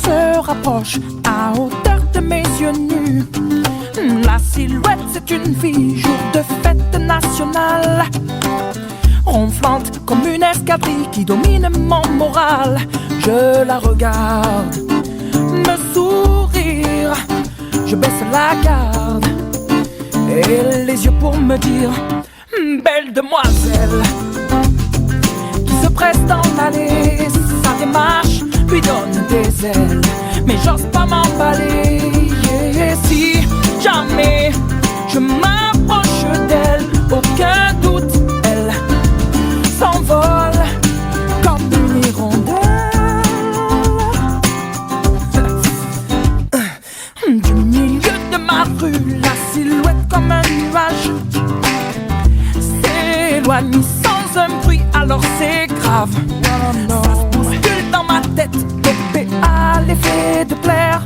se rapproche à hauteur de mes yeux nus. La silhouette, c'est une fille, jour de fête nationale, ronflante comme une escadrille qui domine mon moral. Je la regarde me sourire, je baisse la garde et les yeux pour me dire: belle demoiselle. Qui se presse dans l'allée, sa démarche lui donne des ailes, mais j'ose pas m'emballer. Et si jamais je m'approche d'elle, aucun doute, elle s'envole comme une hirondelle. Du milieu de ma rue, la silhouette comme un nuage s'éloigne sans un bruit, alors c'est grave. Ça se bouscule dans ma tête, dopé à l'effet de plaire.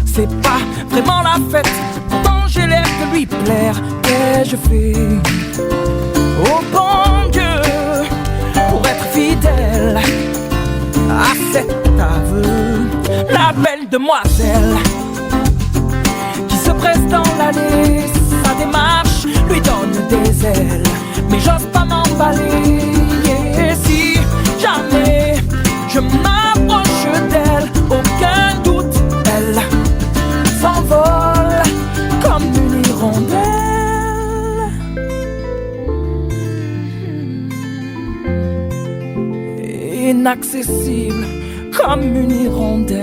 C'est pas vraiment la fête, pourtant j'ai l'air de lui plaire. Qu'ai-je fait, oh bon Dieu, pour être fidèle à cet aveu? La belle demoiselle qui se presse dans l'allée, sa démarche lui donne des ailes, mais j'ose pas m'emballer. Et si jamais je m'approche d'elle, aucun doute, elle s'envole comme une hirondelle. Inaccessible comme une hirondelle.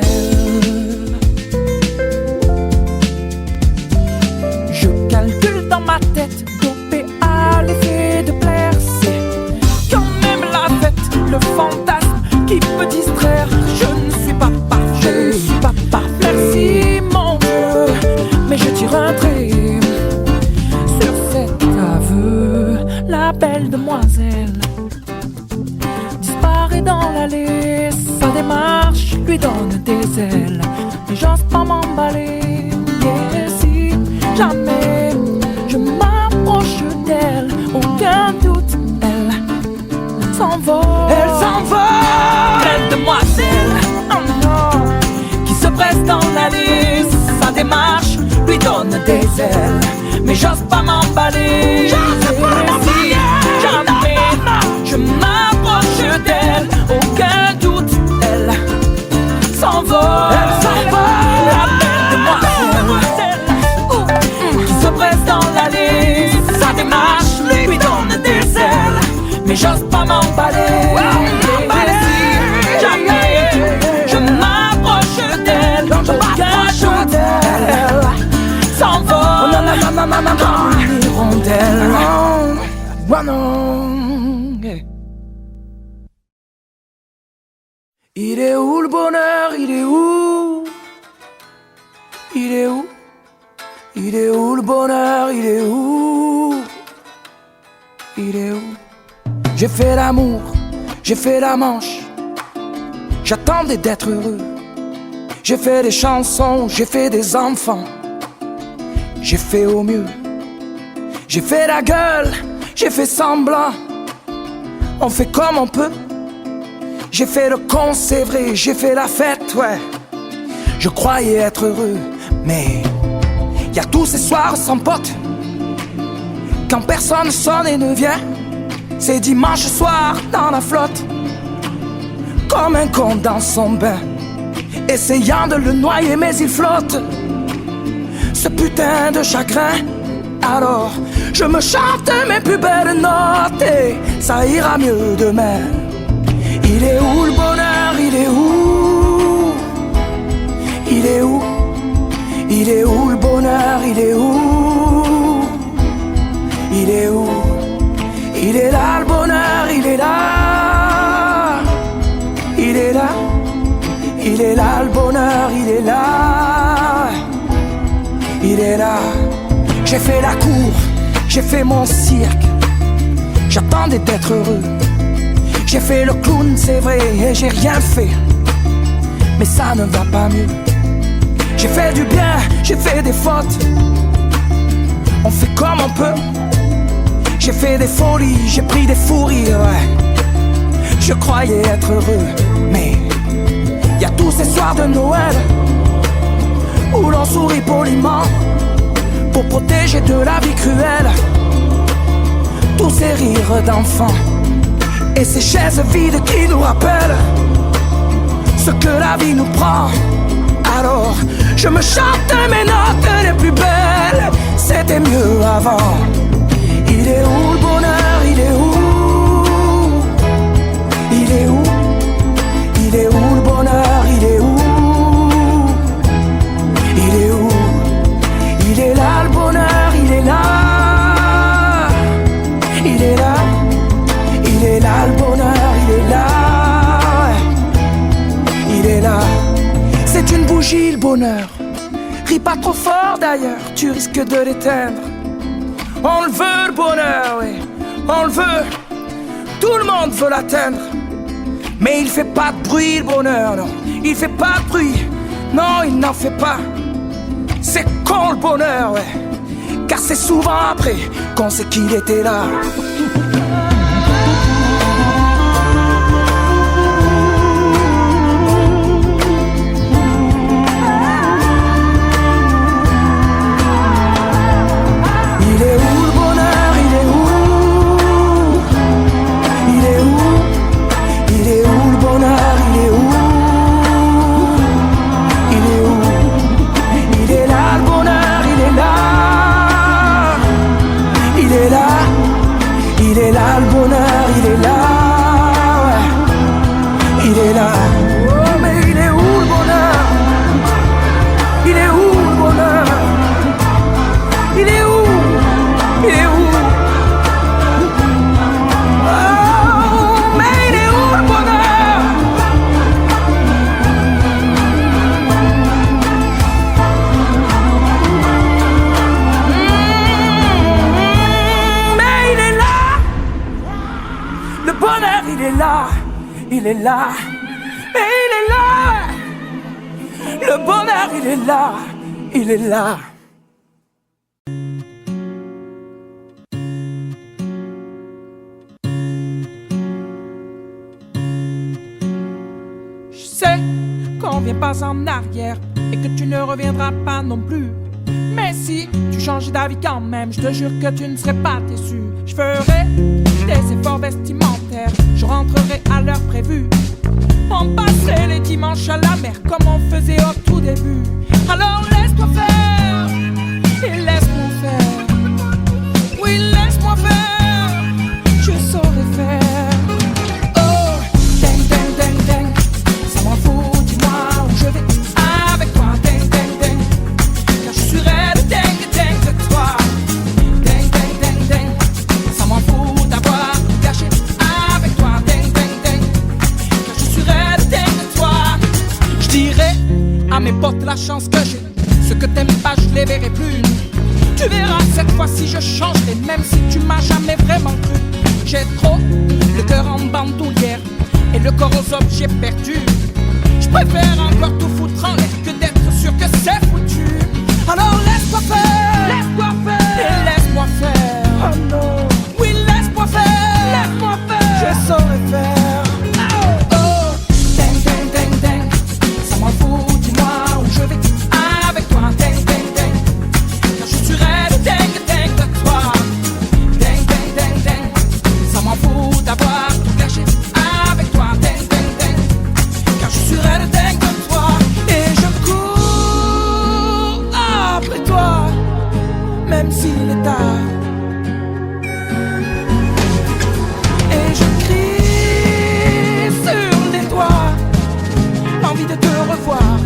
Je calcule dans ma tête, dopé à l'effet de plaire. C'est quand même la fête, le fantasme qui peut distraire. Je ne suis pas parfait, je ne suis pas parfait. Merci mon Dieu, mais je tire un trait sur cet aveu. La belle demoiselle disparaît dans l'allée, sa démarche lui donne des ailes, mais j'ose pas m'emballer. Et si jamais je m'approche d'elle, aucun doute, elle s'envole. Elle s'envole, belle demoiselle, oh non, qui se presse dans l'allée, sa démarche lui donne des ailes, mais j'ose pas m'emballer. Et si jamais je m'approche d'elle, aucun doute, elle s'envole. Elle s'envole, la belle demoiselle qui se presse dans l'allée, sa démarche lui donne des ailes, mais j'ose pas m'emballer. Et si jamais je m'approche d'elle, aucun doute, elle s'envole comme une hirondelle. Oh non. Il est où le bonheur? Il est où? Il est où? Il est où le bonheur? Il est où? Il est où? J'ai fait l'amour, j'ai fait la manche, j'attendais d'être heureux. J'ai fait des chansons, j'ai fait des enfants, j'ai fait au mieux. J'ai fait la gueule, j'ai fait semblant, on fait comme on peut. J'ai fait le con, c'est vrai, j'ai fait la fête, ouais. Je croyais être heureux, mais y a tous ces soirs sans potes, quand personne sonne et ne vient. C'est dimanche soir dans la flotte, comme un con dans son bain, essayant de le noyer mais il flotte, ce putain de chagrin. Alors je me chante mes plus belles notes et ça ira mieux demain. Il est où le bonheur? Il est où? Il est où? Il est où le bonheur? Il est où? Il est où? Il est là le bonheur, il est là. Il est là. Il est là le bonheur, il est là. Il est là. J'ai fait la cour, j'ai fait mon cirque, j'attendais d'être heureux. J'ai fait le clown, c'est vrai, et j'ai rien fait, mais ça ne va pas mieux. J'ai fait du bien, j'ai fait des fautes, on fait comme on peut. J'ai fait des folies, j'ai pris des fous rires, ouais. Je croyais être heureux, mais y a tous ces soirs de Noël où l'on sourit poliment pour protéger de la vie cruelle tous ces rires d'enfants et ces chaises vides qui nous rappellent ce que la vie nous prend. Alors je me chante mes notes les plus belles, c'était mieux avant. Il est où le bonheur, il est où? Il est où? Il est où le bonheur, il est où? Il est où? Il est là le bonheur, il est là. Il est là. Il est là le bonheur, il est là. Il est là. C'est une bougie le bonheur. Ris pas trop fort d'ailleurs, tu risques de l'éteindre. On le veut le bonheur, oui, on le veut. Tout le monde veut l'atteindre. Mais il fait pas de bruit le bonheur, non. Il fait pas de bruit, non il n'en fait pas. C'est con le bonheur, ouais. Car c'est souvent après qu'on sait qu'il était là. Il est là, et il est là. Le bonheur, il est là, il est là. Je sais qu'on vient pas en arrière et que tu ne reviendras pas non plus. Mais si tu changes d'avis quand même, je te jure que tu ne serais pas déçu. Je ferai des efforts vestimentaires, je rentrerai à l'heure prévue. On passerait les dimanches à la mer comme on faisait au tout début. Alors laisse-toi faire et laisse-moi faire. Oui, laisse-moi faire, je saurai faire. Oh, ding, ding, ding, ding, ça m'en fout, dis-moi où je vais avec toi. Ding, ding, ding, car je suis raide, ding, ding de toi. Ding, ding, ding, ding, ça m'en fout d'avoir gâché avec toi. Ding, ding, ding, car je suis raide, ding de toi. Je dirais à mes potes la chance que j'ai. Ce que t'aimes pas, je les verrai plus. Tu verras cette fois-ci je changerai, même si tu m'as jamais vraiment cru. J'ai trop le cœur en bandoulière et le corps aux objets perdus. Je préfère encore tout foutre en l'air que d'être sûr que c'est foutu. Alors laisse-moi faire, laisse-moi faire, et laisse-moi faire. Oh non, oui laisse-moi faire, laisse-moi faire, je saurai faire. Oh, ding, ding, ding, ding, ça m'en fout, dis-moi où je vais avec toi. Ding, ding, ding, car je suis raide, ding, ding de toi. Ding, ding, ding, ding, ça m'en fout d'avoir tout gâché avec toi. Ding, ding, ding, car je suis raide, ding de toi. Et je cours après toi, même s'il est tard. Et je crie sur les toits, l'envie de te revoir.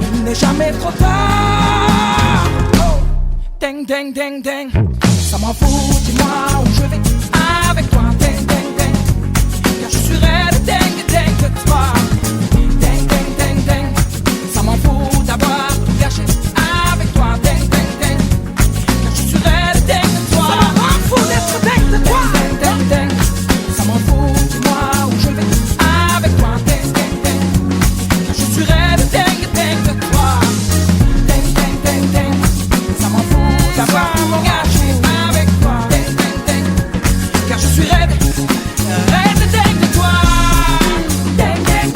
Il n'est jamais trop tard. Oh. Ding, ding, ding, ding, ça m'en fout, dis-moi où je vais avec toi. Ding, ding, ding, car je suis raide, ding, ding de toi. Ding, ding, ding, ding, ça m'en fout d'avoir tout gâché avec toi. Ding, ding, ding, car je suis raide, ding de toi. Ça m'en fout d'être ding de toi. Ding, ding, ding, ça m'en fout, dis-moi où je vais avec toi. Ding, ding, ding, car je suis raide, ding, ding de toi. Ding, ding, ding, ding, ça m'en fout d'avoir tout gâché avec toi. Ding, ding, ding, car je suis raide, raide, ding de toi. Ding, ding,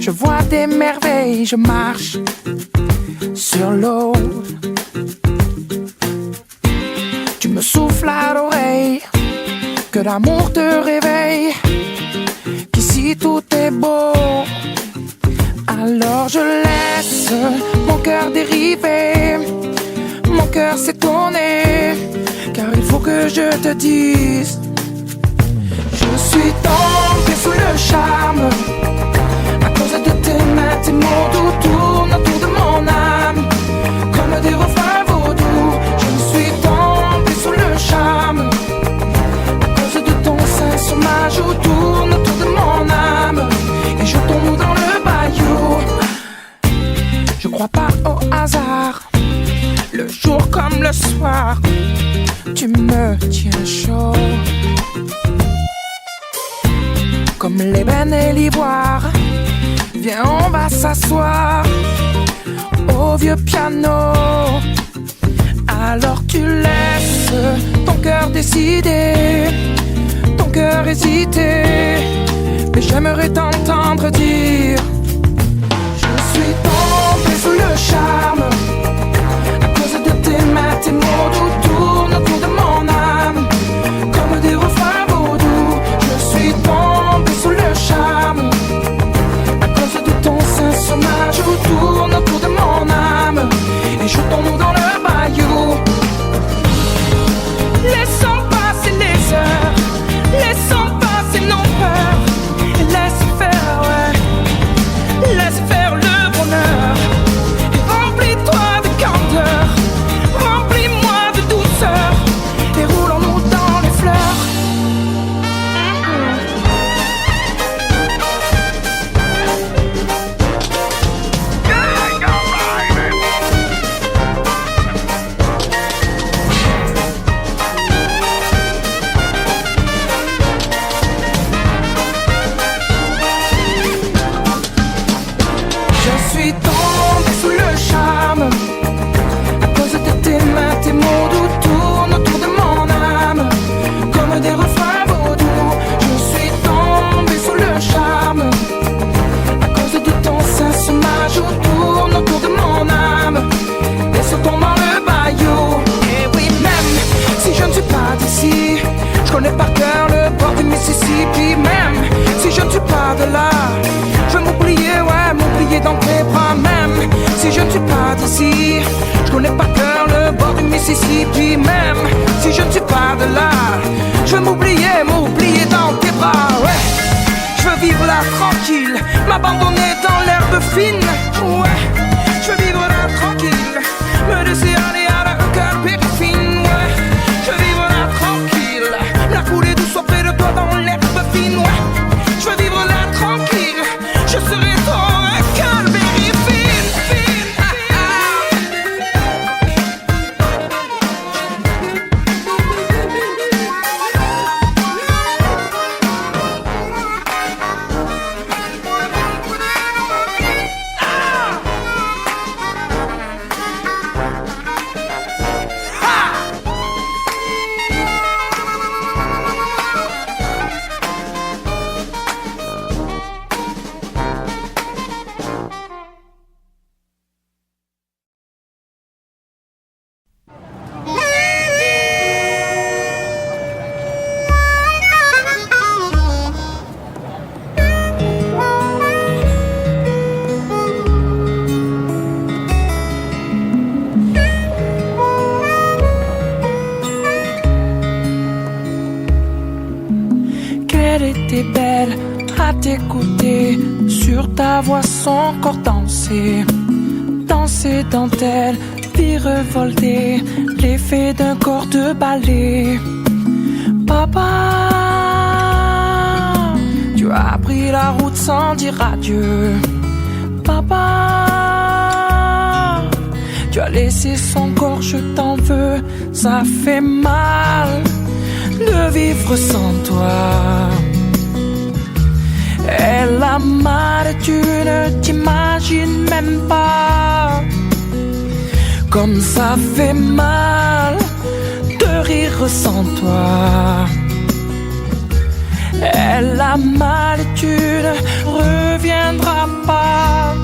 Je vois des merveilles, je marche sur l'eau. Tu me souffles à l'oreille que l'amour te réveille, qu'ici tout est beau. Alors je laisse mon cœur dériver, mon cœur s'étonner, car il faut que je te dise, je suis tombé sous le charme, à cause de tes mains, tes mots doux tournent autour de mon âme, comme des refrains vaudous. Je suis tombé sous le charme, à cause de ton sein sur ma joue, tourne autour de mon âme, et je tombe dans le bayou. Je crois pas au hasard, le jour comme le soir, tu me tiens chaud, comme l'ébène et l'ivoire. Viens, on va s'asseoir au vieux piano. Alors tu laisses ton cœur décider, ton cœur hésiter, mais j'aimerais t'entendre dire, je suis tombé sous le charme, à cause de tes mains, tes mots doux tournent autour de mon âme, comme des refrains vaudous. Je suis tombé sous le charme, à cause de ton sein sur ma joue, tourne autour de mon âme, et je tombe dans le bayou. Laissons passer les heures, laissons passer nos peurs, et laisse faire, ouais, laisse faire le bonheur, et remplis-toi de candeur, remplis-moi de douceur, et roulons-nous dans les fleurs. Je suis tombé sous le charme, à cause de tes mains, tes mots doux tournent autour de mon âme, comme des refrains vaudous. Je suis tombé sous le charme, à cause de ton sein sur ma joue, tourne autour de mon âme, et sautons dans le bayou. Et oui, même si je ne suis pas d'ici, je connais par cœur le bord du Mississippi. Même si je ne suis pas de là, je veux m'oublier, ouais, m'oublier dans tes bras. Même si je ne suis pas d'ici, je connais par cœur le bord du Mississippi. Même si je ne suis pas de là, je veux m'oublier, m'oublier dans tes bras, ouais. Je veux vivre là tranquille, m'abandonner dans l'herbe fine, ouais. Je veux vivre là tranquille, me laisser aller à la cœur périfine, ouais. Je veux vivre là tranquille, la couler douce auprès de toi dans l'herbe fine, ouais. Je veux vivre là tranquille, je serai ton cœur périfine, fine, ah, était belle à t'écouter, sur ta voix son corps danser, danser dentelle, vie revoltée, l'effet d'un corps de ballet. Papa, tu as pris la route sans dire adieu. Papa, tu as laissé son corps, je t'en veux, ça fait mal de vivre sans toi. Elle a mal, tu ne t'imagines même pas comme ça fait mal de rire sans toi. Elle a mal et tu ne reviendras pas.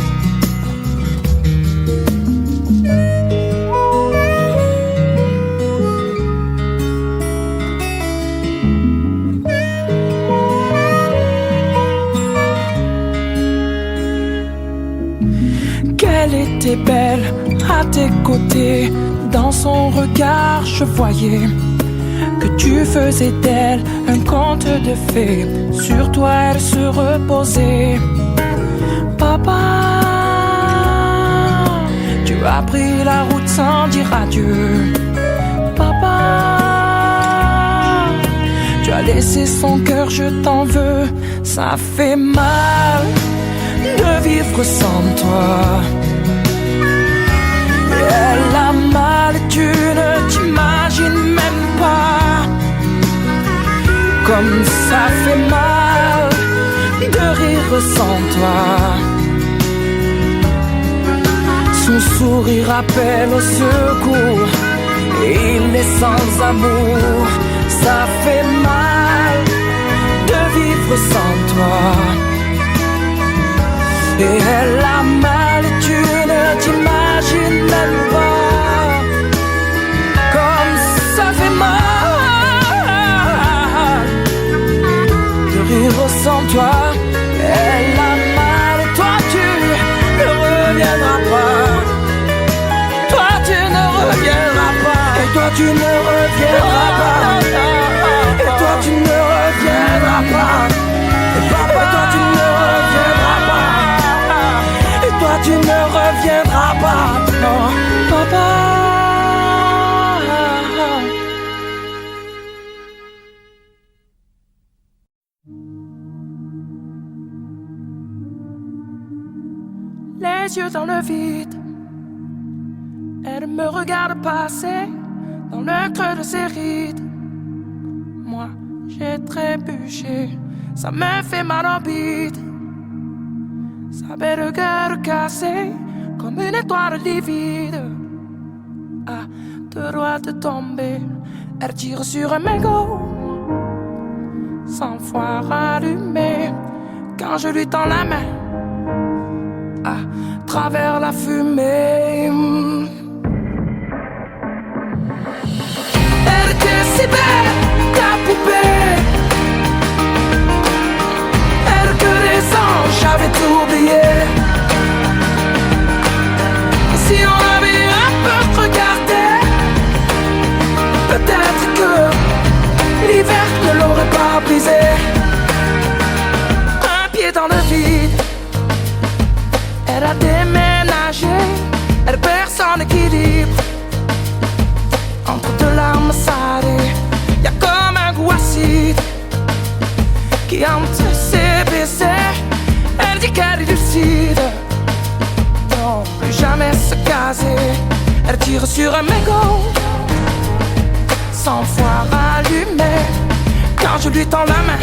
Qu'elle était belle à tes côtés. Dans son regard je voyais que tu faisais d'elle un conte de fées. Sur toi elle se reposait. Papa, tu as pris la route sans dire adieu. Papa, tu as laissé son cœur, je t'en veux. Ça fait mal de vivre sans toi. Elle a mal, tu ne t'imagines même pas. Comme ça fait mal de rire sans toi. Son sourire appelle au secours. Il est sans amour. Ça fait mal de vivre sans toi. Et elle a mal, tu ne t'imagines même pas. Comme ça fait mal de rire sans toi. Elle a mal et toi tu ne reviendras pas. Toi tu ne reviendras pas. Et toi tu ne reviendras pas. Et toi tu ne reviendras pas. Et papa, toi tu ne reviendras pas. Toi tu ne reviendras pas, non, papa. Les yeux dans le vide, elle me regarde passer dans le creux de ses rides. Moi j'ai trébuché, ça me fait mal en bide. Sa belle gueule cassée comme une étoile livide. À deux doigts de tomber, elle tire sur un mégot. 100 fois rallumé quand je lui tends la main. À travers la fumée. Elle était si belle, ta poupée. Elle que les anges, j'avais tout oublié. Et si on avait un peu regardé, peut-être que l'hiver ne l'aurait pas brisé. Un pied dans le vide. Elle a déménagé, elle perd son équilibre. Entre deux larmes salées, y'a comme un goût acide qui hante ses baisers. Elle dit qu'elle est lucide, non, plus jamais se caser. Elle tire sur un mégot, 100 fois rallumé quand je lui tends la main.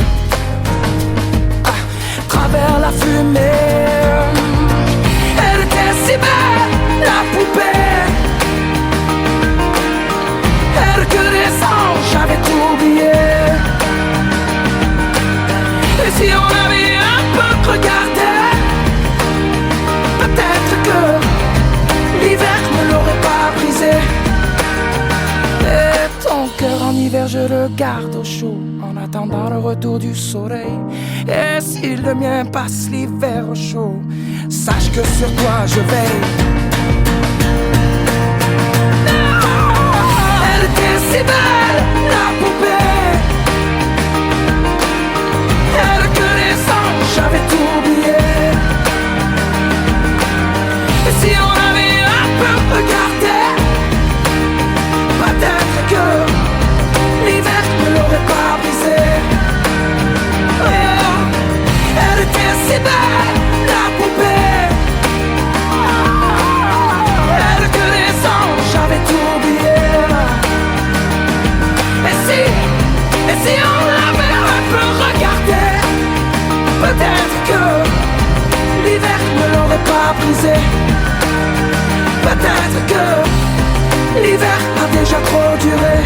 À travers la fumée. Elle était si belle, la poupée. Elle que les anges, j'avais tout oublié. Et si on avait un peu regardé, peut-être que l'hiver ne l'aurait pas brisé. Et ton cœur en hiver, je le garde au chaud en attendant le retour du soleil. Et si le mien passe l'hiver au chaud, sache que sur toi je veille. Elle était si belle, la poupée. Elle que les anges, j'avais tout oublié. Et si on avait un peu regardé, peut-être que l'hiver ne l'aurait pas brisé. Elle était si belle, la poupée. Elle que les anges, j'avais tout oublié. Et si on l'avait un peu regardé, peut-être que l'hiver ne l'aurait pas brisé. Peut-être que l'hiver a déjà trop duré.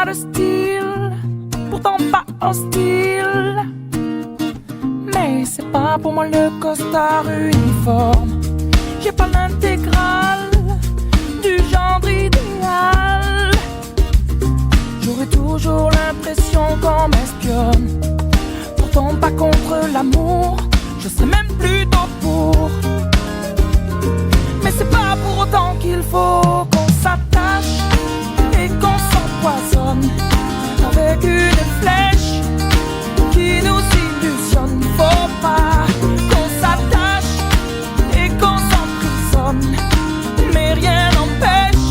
de style, pourtant pas hostile. Mais c'est pas pour moi le costard uniforme. J'ai pas l'intégrale du genre idéal. J'aurais toujours l'impression qu'on m'espionne. Pourtant pas contre l'amour, je serais même plutôt pour. Mais c'est pas pour autant qu'il faut qu'on s'attache et qu'on s'empoisonne avec une flèche qui nous illusionne. Faut pas qu'on s'attache et qu'on s'emprisonne, mais rien n'empêche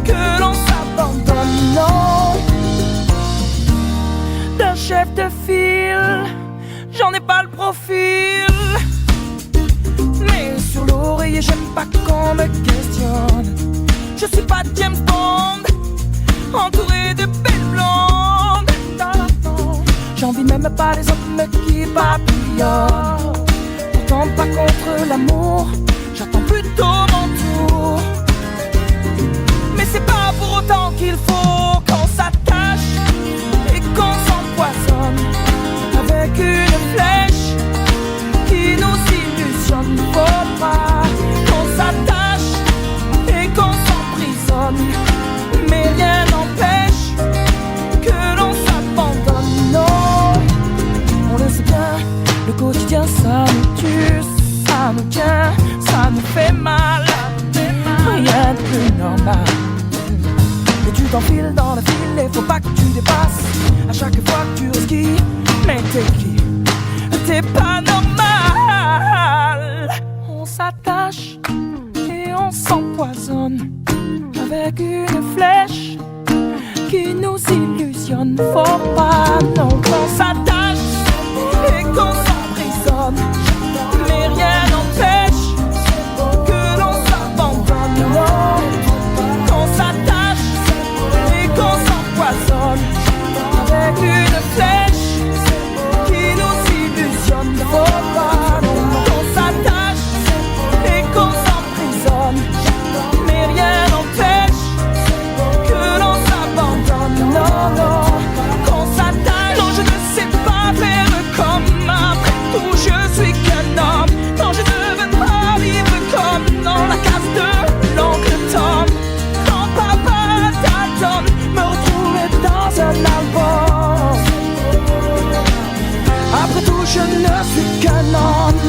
que l'on s'abandonne. Non, d'un chef de file, j'en ai pas le profil. Mais sur l'oreiller, j'aime pas qu'on me questionne. Je suis pas James Bond, entouré de belles blondes. J'envie même pas les hommes qui papillonnent. Pourtant pas contre l'amour, j'attends plutôt mon tour. Mais c'est pas pour autant qu'il faut qu'on s'attache et qu'on s'empoisonne avec une flèche qui nous illusionne. Faut pas qu'on s'attache et qu'on s'emprisonne, mais rien n'empêche que l'on s'abandonne. Non, on le sait bien, le quotidien ça nous tue, ça nous tient, ça nous fait mal. Rien de plus normal. Et tu t'enfiles dans le fil et faut pas que tu dépasses à chaque fois que tu risques. Mais t'es qui? T'es pas normal. On s'attache et on s'empoisonne avec une flèche qui nous illusionne. Faut pas non qu'on s'attache et qu'on s'emprisonne, mais rien n'empêche que l'on s'abandonne. Non, qu'on s'attache et qu'on s'empoisonne avec une flèche qui nous illusionne. Faut pas non qu'on s'attache et qu'on s'emprisonne, mais rien n'empêche que l'on s'abandonne. Non, non, qu'on s'attache. Non, je ne sais pas faire comme après tout, je suis qu'un homme. Non, je ne veux pas vivre comme dans la case de l'oncle Tom. Quand papa Dalton me retrouvait dans un album. Après tout, je ne suis qu'un homme.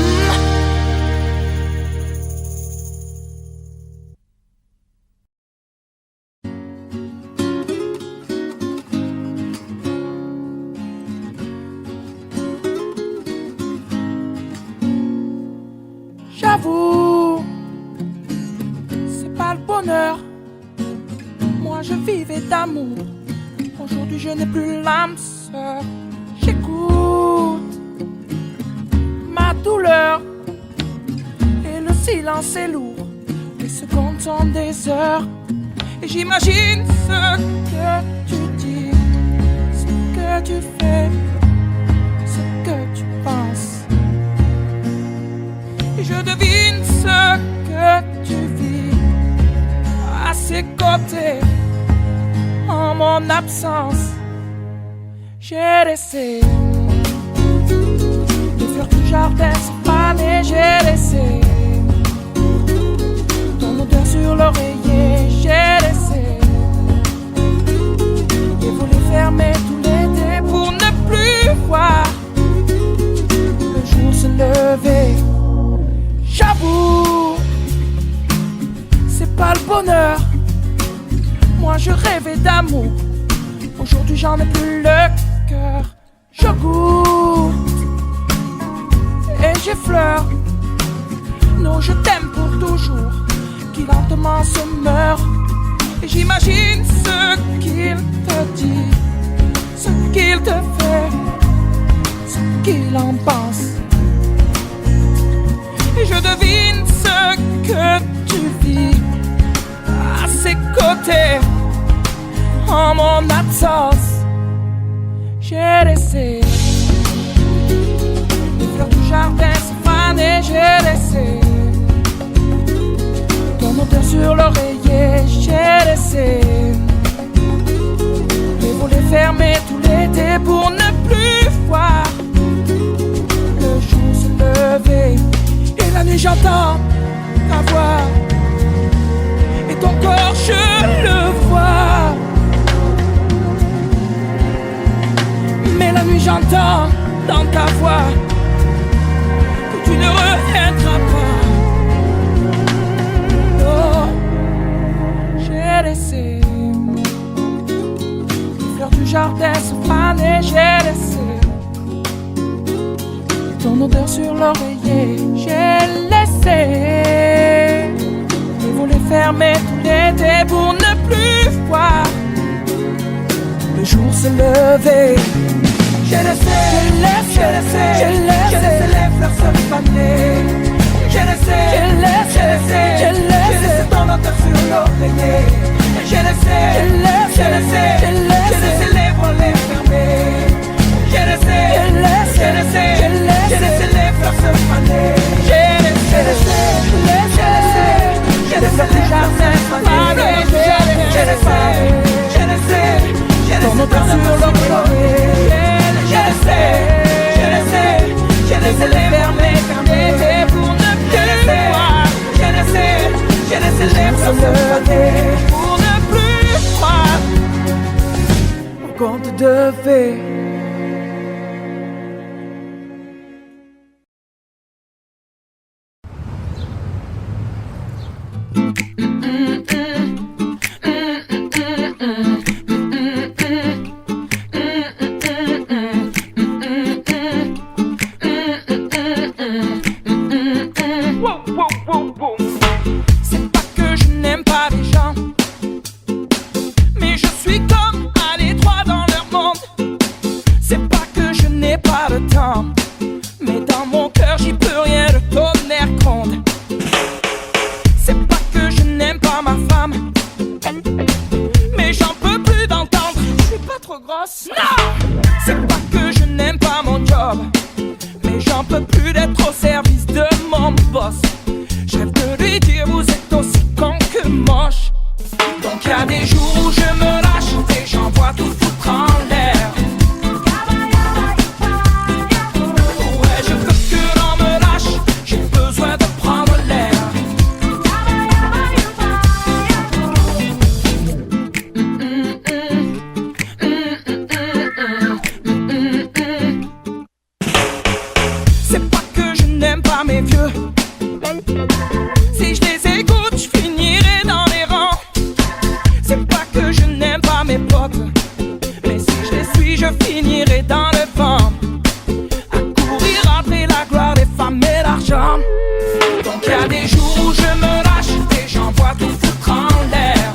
J'avoue, c'est pas le bonheur. Moi je vivais d'amour. Aujourd'hui je n'ai plus l'âme sœur. J'écoute ma douleur et le silence est lourd. Les secondes sont des heures et j'imagine ce que tu dis, ce que tu fais, ce que tu penses. Et je devine ce que tu vis à ses côtés en mon absence. J'ai laissé les fleurs du jardin se faner. J'ai laissé ton odeur sur l'oreiller. J'ai laissé les volets fermés tout l'été pour ne plus voir le jour se lever. J'avoue, c'est pas le bonheur. Moi je rêvais d'amour. Aujourd'hui j'en ai plus le cœur. Je goûte et j'effleure nos je t'aime pour toujours qui lentement se meurent. Et j'imagine ce qu'il te dit, ce qu'il te fait, ce qu'il en pense. Et je devine ce que tu vis à ses côtés en mon absence. J'ai laissé les fleurs du jardin se faner. J'ai laissé ton odeur sur l'oreiller. J'ai laissé fermer tout l'été pour ne plus voir le jour se lever. Et la nuit j'entends ta voix et ton corps je le vois. Mais la nuit j'entends dans ta voix que tu ne reviendras pas. Oh, j'ai laissé les fleurs du jardin se faner. J'ai laissé ton odeur sur l'oreiller. J'ai laissé les volets fermés tout l'été pour ne plus voir le jour se lever. J'ai laissé les fleurs se faner. J'ai laissé ton odeur sur l'oreiller. J'ai laissé les volets fermés. J'ai laissé les fleurs se faner. J'ai laissé les fleurs du jardin se faner. J'ai laissé ton odeur sur l'oreiller. J'ai laissé les fermés pour ne plus voir. J'ai laissé les fleurs se faner pour ne plus croire au conte de fées. C'est pas que je n'aime pas les gens, mais je suis comme un étroit dans leur monde. C'est pas que je n'ai pas le temps, mais dans mon cœur j'y peux rien de tonnerre compte. C'est pas que je n'aime pas ma femme, mais j'en peux plus d'entendre. Je suis pas trop grosse, non. C'est pas que je n'aime pas mon job, mais j'en peux plus d'être au service de mon boss. Je rêve de lui dire vous êtes aussi con que moche. Donc y'a des jours où je me lâche et j'envoie tout foutre en l'air. Ouais, je veux que l'on me lâche, j'ai besoin de prendre l'air. C'est pas que je n'aime pas mes vieux, si je les écoute, je finirai dans les rangs. C'est pas que je n'aime pas mes potes, mais si je les suis, je finirai dans le vent. À courir après la gloire des femmes et l'argent. Donc y'a des jours où je me lâche et j'envoie tout foutre en l'air.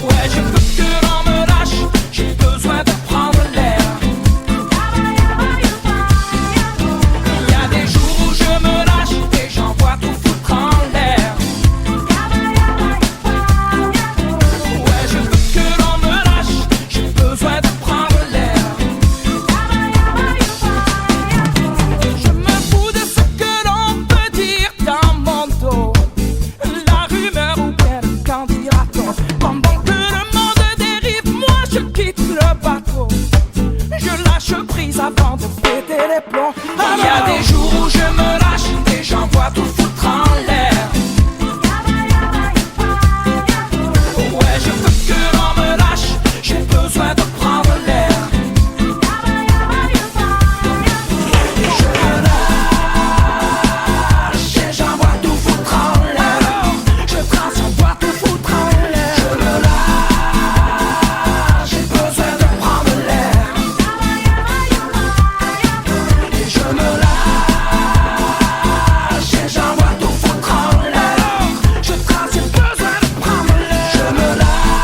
Ouais, je veux que l'on me lâche, j'ai besoin de prendre l'air. Y'a des jours où je me lâche et j'envoie tout foutre en l'air. Ouais, je veux que l'on me lâche, j'ai besoin de prendre l'air. Je me fous de ce que l'on peut dire dans mon dos, la rumeur ou bien le qu'en dira-t-on. Pendant que le monde dérive, moi je quitte le bateau. Je lâche prise avant de péter les plombs. Il y a des jours où je me lâche et j'envoie tout foutre en l'air. Ouais, je veux que l'on me lâche, j'ai besoin de prendre l'air. Je me lâche et j'envoie tout foutre en l'air. Je trace, j'envoie tout foutre en l'air. Je me lâche, j'ai besoin de prendre l'air. Et je me lâche et j'envoie tout foutre en l'air. Je trace, j'ai besoin de prendre l'air. Je me lâche,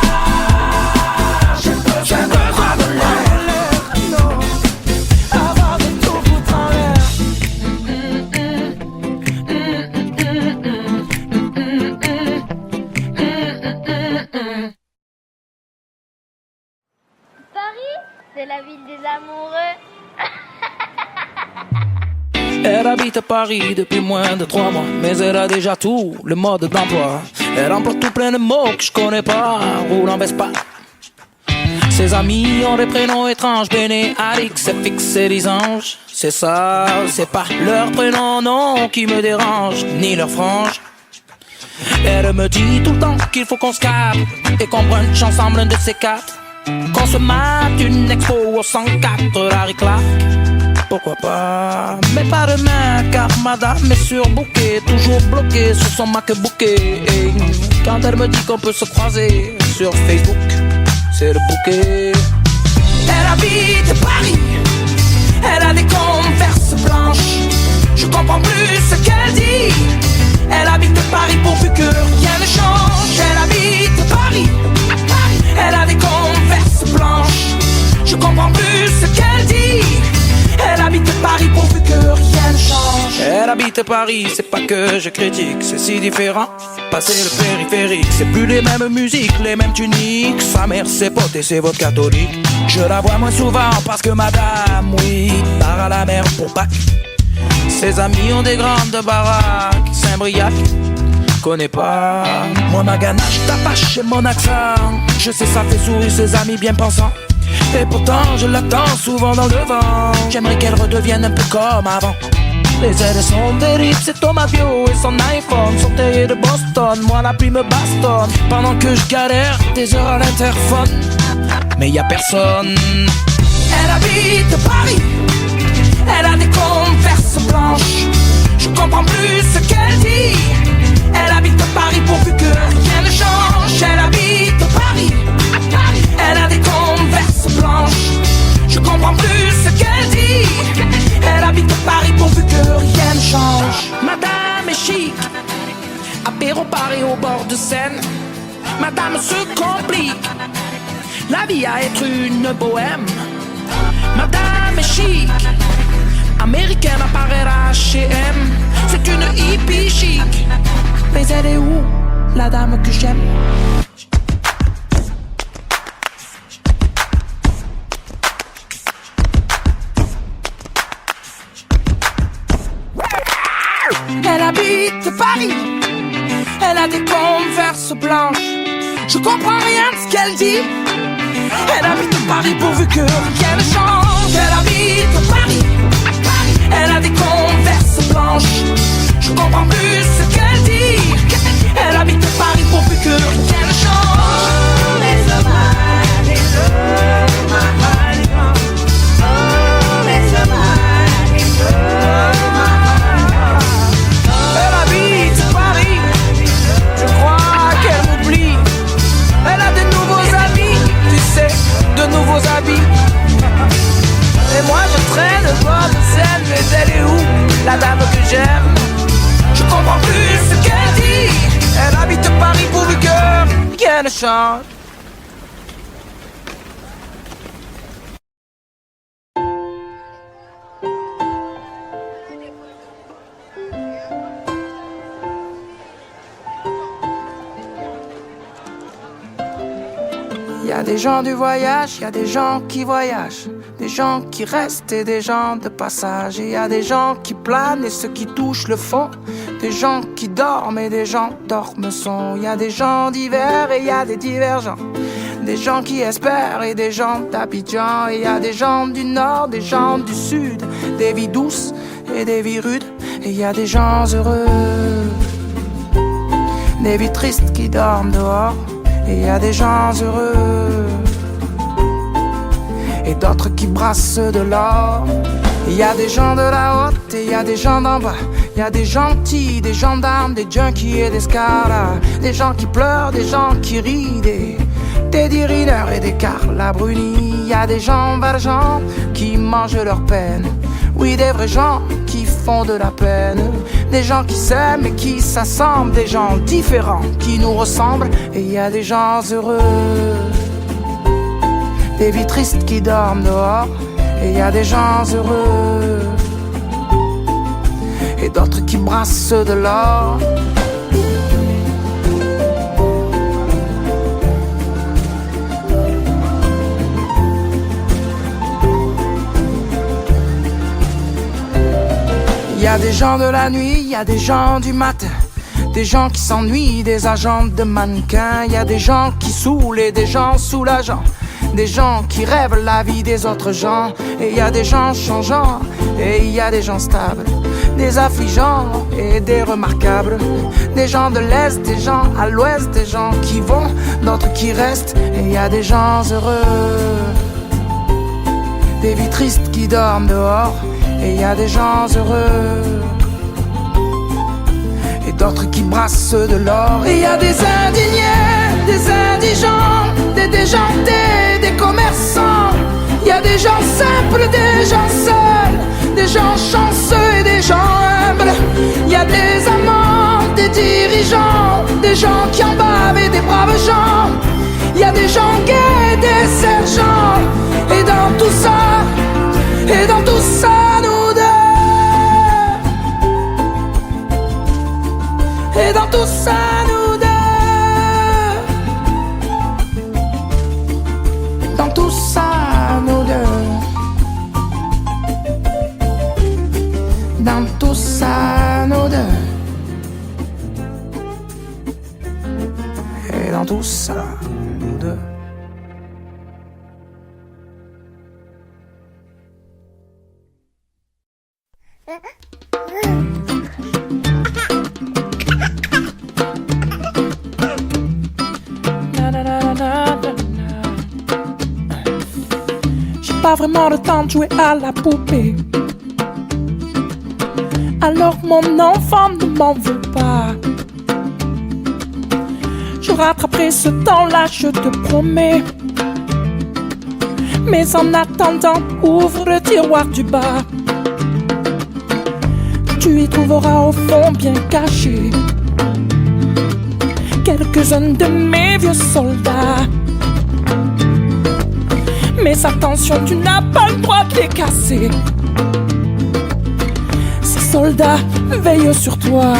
j'ai besoin de prendre l'air. Non, avant de tout foutre en l'air. Paris, c'est la ville des amoureux. Elle habite à Paris depuis moins de 3 mois, mais elle a déjà tout le mode d'emploi. Elle emploie tout plein de mots que je connais pas, roule en Vespa. Ses amis ont des prénoms étranges, Béné, Alix, FX et les anges. C'est ça, c'est pas leur prénom, non, qui me dérange, ni leur frange. Elle me dit tout le temps qu'il faut qu'on se capte et qu'on brunch ensemble un de ces quatre. Qu'on se mate une expo au 104, Larry Clark. Pourquoi pas, mais pas demain, car madame est surbookée, toujours bloquée sur son MacBooké. Et quand elle me dit qu'on peut se croiser sur Facebook, c'est le bouquet. Elle habite Paris, elle a des Converse blanches. Je comprends plus ce qu'elle dit. Elle habite Paris pourvu que rien ne change. Elle habite Paris, elle a des Converse blanches. Je comprends plus ce qu'elle dit. Elle habite Paris pourvu que rien ne change. Elle habite Paris, c'est pas que je critique, c'est si différent. Passer le périphérique, c'est plus les mêmes musiques, les mêmes tuniques. Sa mère c'est pote et c'est votre catholique. Je la vois moins souvent parce que madame, oui, part à la mer pour Pâques. Ses amis ont des grandes baraques, Saint-Briac, connais pas. Moi ma ganache, t'apache et mon accent, je sais ça fait sourire ses amis bien pensants. Et pourtant je l'attends souvent dans le vent. J'aimerais qu'elle redevienne un peu comme avant. Les ailes sont des rips, c'est Thomas Vio et son iPhone sont taillés de Boston. Moi la pluie me bastonne pendant que je galère des heures à l'interphone. Mais y a personne. Elle habite Paris, elle a des Converse blanches. Je comprends plus ce qu'elle dit. Elle habite Paris pourvu que rien ne change. Elle habite Paris, elle a des Converse blanches. Je comprends plus ce qu'elle dit. Elle habite Paris pourvu que rien ne change. Madame est chic, apéro Paris au bord de Seine. Madame se complique la vie à être une bohème. Madame est chic, américaine à Paris à H&M. C'est une hippie chic. Mais elle est où, la dame que j'aime? Elle habite Paris, elle a des Converse blanches. Je comprends rien de ce qu'elle dit. Elle habite Paris pourvu que rien ne change. Elle habite Paris, elle a des Converse blanches. Je comprends plus ce qu'elle dit. Elle habite Paris pourvu que rien ne change. Elle habite Paris, je crois qu'elle m'oublie. Elle a de nouveaux amis, tu sais, de nouveaux habits. Et moi je traîne au bord de Seine, mais elle est où, la dame que j'aime? Je comprends plus ce qu'elle dit. Elle habite Paris pourvu que rien ne change. Y a des gens du voyage, y a des gens qui voyagent, des gens qui restent et des gens de passage. Et y a des gens qui planent et ceux qui touchent le fond, des gens qui dorment et des gens dorment son. Y a des gens divers et y a des divergents, des gens qui espèrent et des gens d'Abidjan. Et y a des gens du nord, des gens du sud, des vies douces et des vies rudes. Et y a des gens heureux, des vies tristes qui dorment dehors. Et y a des gens heureux et d'autres qui brassent de l'or. Il y a des gens de la haute et il y a des gens d'en bas. Il y a des gentils, des gendarmes, des junkies et des scaras. Des gens qui pleurent, des gens qui rient, des Teddy Riner et des Carla Bruni. Il y a des gens valjean qui mangent leur peine. Oui, des vrais gens qui font de la peine. Des gens qui s'aiment et qui s'assemblent. Des gens différents qui nous ressemblent. Et il y a des gens heureux, des vies tristes qui dorment dehors. Et il y a des gens heureux et d'autres qui brassent de l'or. Il y a des gens de la nuit, il y a des gens du matin, Des gens qui s'ennuient, des agents de mannequins. Y a des gens qui saoulent et des gens soulageants. Des gens qui rêvent la vie des autres gens. Et y a des gens changeants et y a des gens stables. Des affligeants et des remarquables. Des gens de l'Est, des gens à l'Ouest. Des gens qui vont, d'autres qui restent. Et y a des gens heureux. Des vies tristes qui dorment dehors. Et y a des gens heureux. Et d'autres qui brassent de l'or. Et y a des indignés, des indigents, des déjantés, des commerçants. Y a des gens simples, des gens seuls, des gens chanceux et des gens humbles. Y a des amants, des dirigeants, des gens qui en bavent et des braves gens. Y a des gens gays, des sergents. Et dans tout ça, nous deux. Et dans tout ça, nous deux. Dans tout ça, nous deux. Dans tout ça, nous deux. Et dans tout ça, nous deux. J'ai pas vraiment le temps de jouer à la poupée. Alors mon enfant ne m'en veut pas. Je rattraperai ce temps-là, je te promets. Mais en attendant, ouvre le tiroir du bas. Tu y trouveras au fond bien caché quelques-uns de mes vieux soldats. Mais attention, tu n'as pas le droit de les casser. Ces soldats veillent sur toi.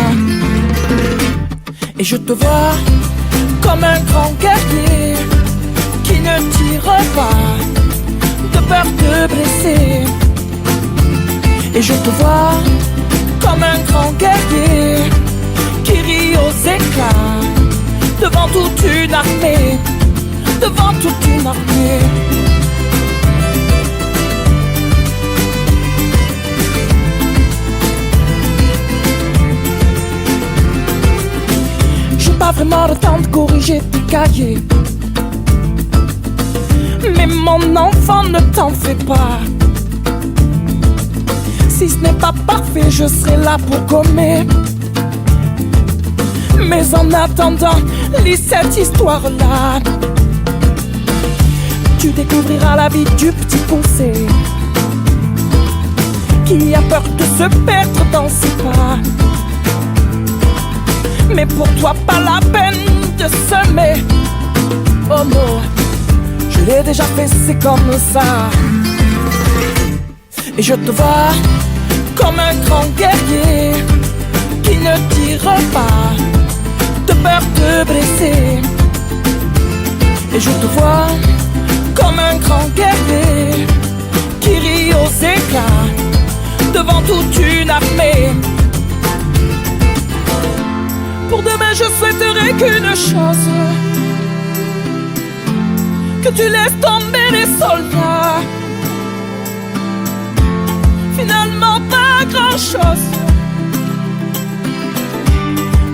Et je te vois comme un grand guerrier qui ne tire pas de peur de blesser. Et je te vois comme un grand guerrier qui rit aux éclats devant toute une armée, devant toute une armée. J'ai pas vraiment le temps de corriger tes cahiers, mais mon enfant, ne t'en fais pas. Si ce n'est pas parfait, je serai là pour gommer. Mais en attendant, lis cette histoire-là. Tu découvriras la vie du petit poussé qui a peur de se perdre dans ses pas. Mais pour toi, pas la peine de semer. Oh non, je l'ai déjà fait, c'est comme ça. Et je te vois comme un grand guerrier qui ne tire pas de peur de blesser. Et je te vois comme un grand guerrier qui rit aux éclats devant toute une armée. Pour demain, je souhaiterais qu'une chose, que tu laisses tomber les soldats. Finalement, pas grand-chose,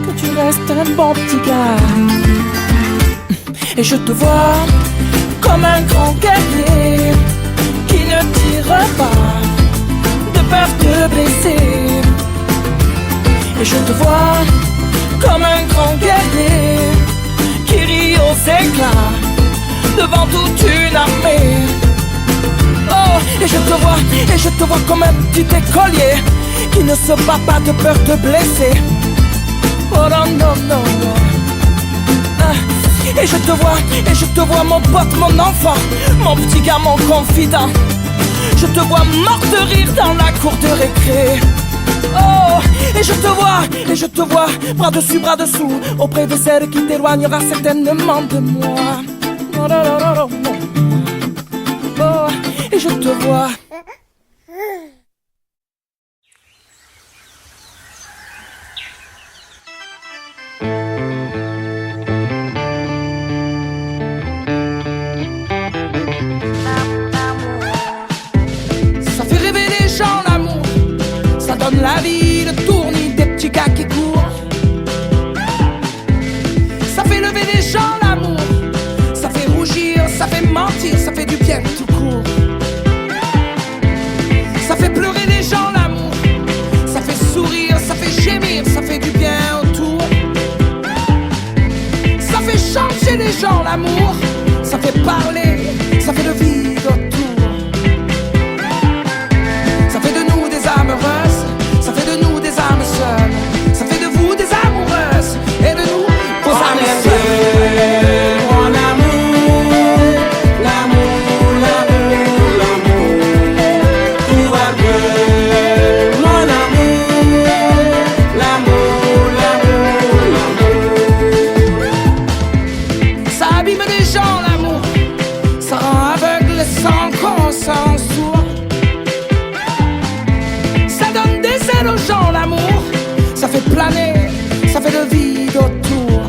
que tu restes un bon petit gars. Et je te vois comme un grand guerrier qui ne tire pas de peur de blesser. Et je te vois comme un grand guerrier qui rit aux éclats devant toute une armée. Oh, et je te vois comme un petit écolier qui ne se bat pas de peur de blesser. Oh non, non, non, non. Et je te vois mon pote, mon enfant, mon petit gars, mon confident. Je te vois mort de rire dans la cour de récré. Oh, et je te vois, bras dessus, bras dessous, auprès de celle qui t'éloignera certainement de moi. Oh, non, non, non, non. Oh, et je te vois. donne la vie, le tournis des petits gars qui courent. Ça fait lever les gens l'amour, ça fait rougir, ça fait mentir, ça fait du bien tout court. Ça fait pleurer les gens l'amour, ça fait sourire, ça fait gémir, ça fait du bien autour. Ça fait changer les gens l'amour, ça fait parler, ça fait le vide autour. Ça fait de nous des âmes heureuses, ça fait de nous des âmes seules, ça fait de vous des amoureuses et de nous vos âmes seules. Mon amour, l'amour, l'amour, l'amour, tout va bien. Mon amour, l'amour, l'amour, l'amour. Ça abîme les gens l'amour, ça rend aveugle sans conscience sourd. Ça donne des ailes aux gens l'amour, ça fait planer, ça fait le vide autour.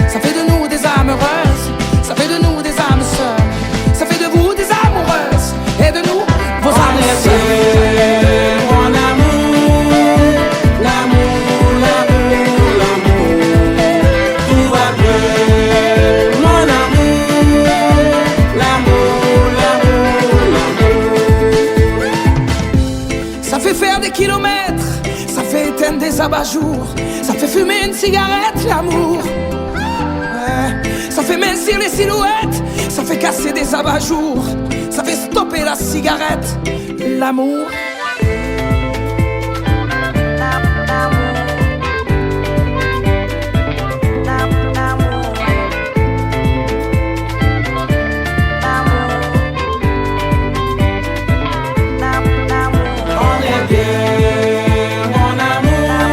Ça fait de nous des âmes heureuses, ça fait de nous des âmes seules, ça fait de vous des amoureuses et de nous vos âmes seules. Mon amour, l'amour, l'amour, l'amour, tout va bien. Mon amour, l'amour, l'amour, l'amour. Ça fait faire des kilomètres, ça fait éteindre des abat-jours, ça fait fumer une cigarette l'amour. Ouais. Ça fait mincir les silhouettes, ça fait casser des abat-jours, ça fait stopper la cigarette l'amour. On est bien, mon amour,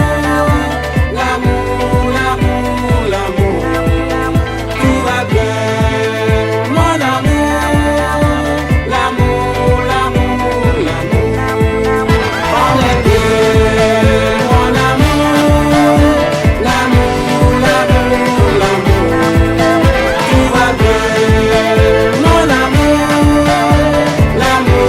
l'amour, l'amour, l'amour, tout va bien. Mon amour, l'amour, l'amour, l'amour. On est bien, mon amour, l'amour, l'amour, l'amour, tout va bien. Mon amour, l'amour,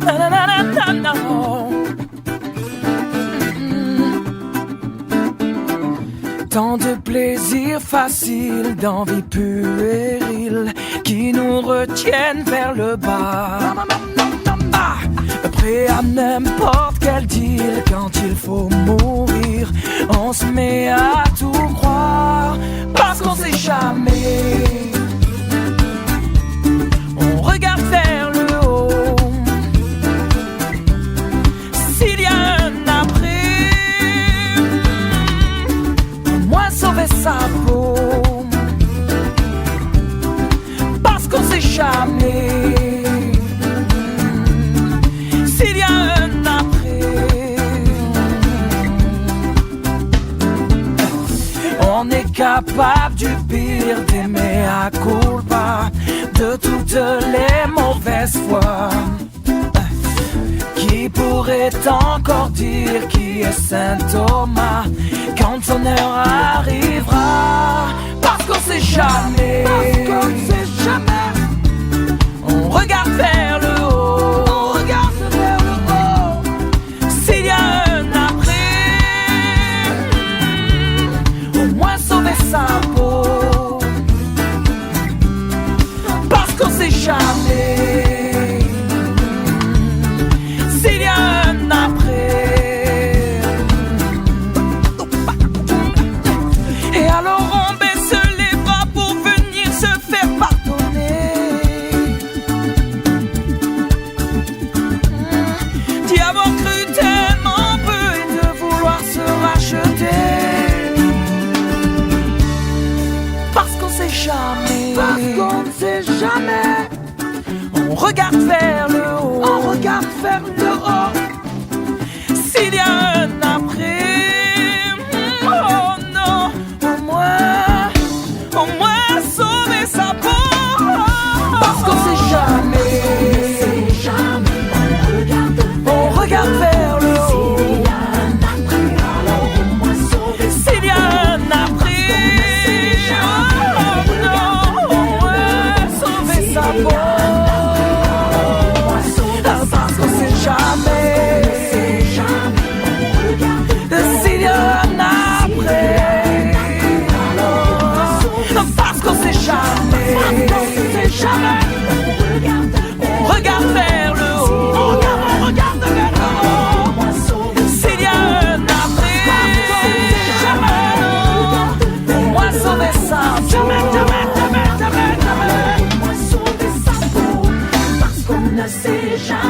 Na, na, na, na, na, na. Tant de plaisirs faciles, d'envies puériles qui nous retiennent vers le bas. Prêt à n'importe quel deal quand il faut mourir. On se met à tout croire parce qu'on sait jamais. On regarde vers le haut. S'il y a un après, au moins sauver sa peau. Parce qu'on sait jamais. S'il y a un après, on est capable du pire, d'aimer à culpa, de toutes les mauvaises fois. Qui pourrait encore dire qui est Saint Thomas quand son heure arrivera? Parce qu'on sait jamais. Parce qu'on sait jamais. On regarde vers le haut. On regarde vers le haut. S'il y a un après, au moins sauver sa peau. Parce qu'on sait jamais. S'il y a un après. Et alors on baisse les bras pour venir se faire pardonner. D'y avoir cru tellement peu et de vouloir se racheter. Parce qu'on sait jamais. Parce qu'on ne sait jamais. On regarde vers le haut. On regarde vers le haut. S'il y a un après, oh non, au moins sauver sa peau. Parce qu'on sait jamais. On regarde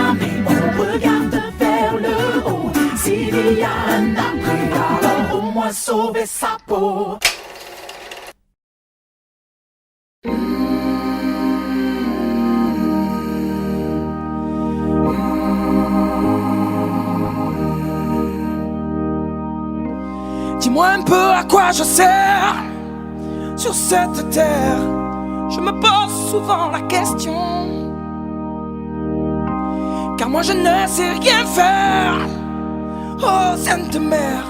jamais on regarde vers le haut. S'il y a un après, alors au moins sauver sa peau. Dis-moi un peu à quoi je sers sur cette terre. Je me pose souvent la question, car moi je ne sais rien faire. Oh Sainte Mère,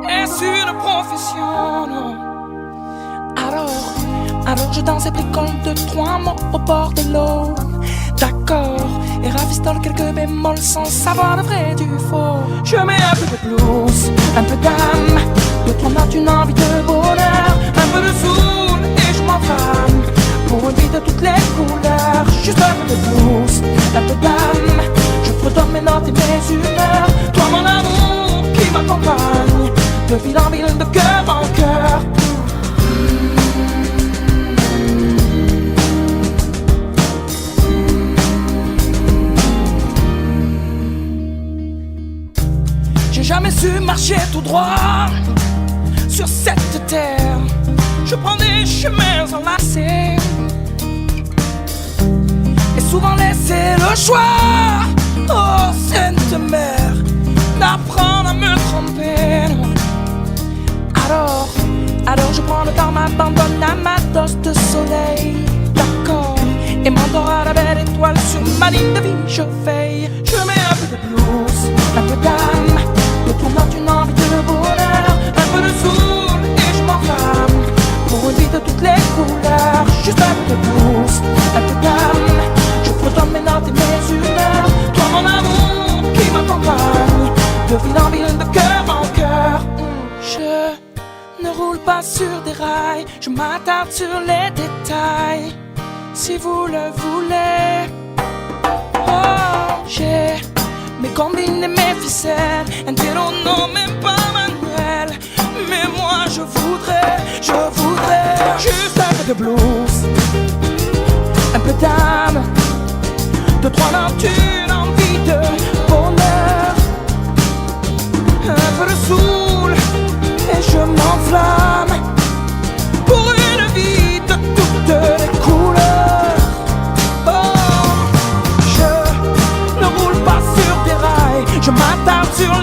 est-ce une profession? Non. Alors je danse et bricole 2-3 mots au bord de l'eau. D'accord, et ravistole quelques bémols sans savoir le vrai du faux. Je mets un peu de blues, un peu d'âme, 2-3 notes, une envie de bonheur, un peu de soul et je m'enflamme pour une vie de toutes les couleurs. Juste un peu de blues, un peu d'âme, je fredonne mes notes et mes humeurs. Toi mon amour qui m'accompagne, de ville en ville, de cœur en cœur. J'ai jamais su marcher tout droit sur cette terre. Je prends des chemins enlacés et souvent laisser le choix, oh Sainte Mère, d'apprendre à me tromper. Alors je prends le temps, m'abandonne à ma dose de soleil. D'accord, et m'endors à la belle étoile sur ma ligne de vie, je veille. Je mets un peu de blues, un peu d'âme, de ton note, une envie de bonheur, un peu de soul et je m'enflamme pour une vie de toutes les couleurs. Juste un peu de blues, un peu d'âme, je fredonne mes notes et mes humeurs. Toi mon amour qui m'accompagne, de ville en ville, de cœur en cœur. Je ne roule pas sur des rails, je m'attarde sur les détails. Si vous le voulez, oh, j'ai mes combines et mes ficelles, un télo, non même pas manuel. Mais moi je voudrais juste un peu de blues, un peu d'âme, 2-3 notes, une envie de bonheur, un peu de soul et je m'enflamme pour une vie de toutes les couleurs. Oh, je ne roule pas sur des rails, je m'attarde sur